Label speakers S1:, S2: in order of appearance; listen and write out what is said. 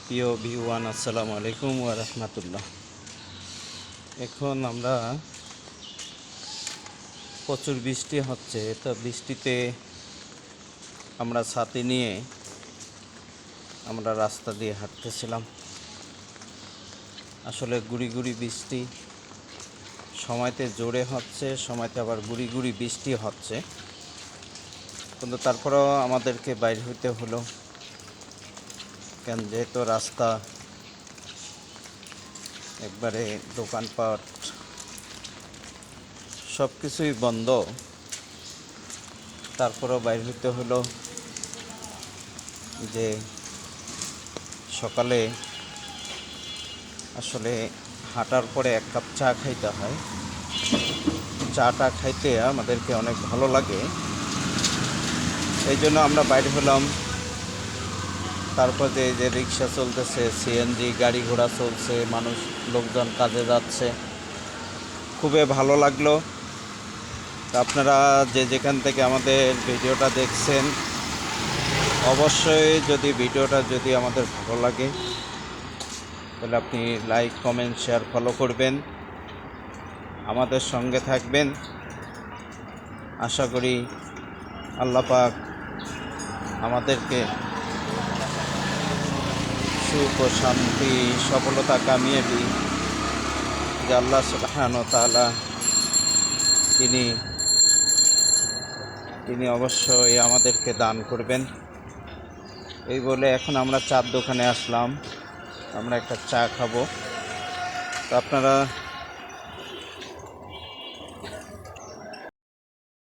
S1: প্রিয় ভিউয়ান, আসসালামু আলাইকুম ওয়া রাহমাতুল্লাহ। এখন আমরা প্রচুর বৃষ্টি হচ্ছে, তো বৃষ্টিতে আমরা ছাতি নিয়ে আমরা রাস্তা দিয়ে হাঁটতেছিলাম। আসলে গুড়ি গুড়ি বৃষ্টি, সময়তে জোরে হচ্ছে, সময়তে আবার গুড়ি গুড়ি বৃষ্টি হচ্ছে, কিন্তু তারপরেও আমাদেরকে বাইর হইতে হলো। কেন, যেহেতু রাস্তা একবারে দোকানপাট সব কিছুই বন্ধ, তারপরেও বাইর হইতে হলো। যে সকালে আসলে হাঁটার পরে এক কাপ চা খাইতে হয়, চাটা খাইতে আমাদেরকে অনেক ভালো লাগে, এই জন্য আমরা বাইরে হলাম। তারপর যে রিক্সা চলতেছে, সিএনজি গাড়ি ঘোড়া চলছে, মানুষ লোকজন কাজে যাচ্ছে, খুবই ভালো লাগলো। তা আপনারা যে যেখান থেকে আমাদের ভিডিওটা দেখছেন, অবশ্যই ভিডিওটা যদি আমাদের ভালো লাগে তাহলে আপনি লাইক, কমেন্ট, শেয়ার, ফলো করবেন, আমাদের সঙ্গে থাকবেন। আশা করি আল্লাহ পাক আমাদেরকে সুখ ও শান্তি, সফলতা কামিয়াবি যে আল্লাহ সুবহানাহু ওয়া তাআলা তিনি অবশ্যই আমাদেরকে দান করবেন। এই বলে এখন আমরা চার দোকানে আসলাম, আমরা একটা চা খাবো। তো আপনারা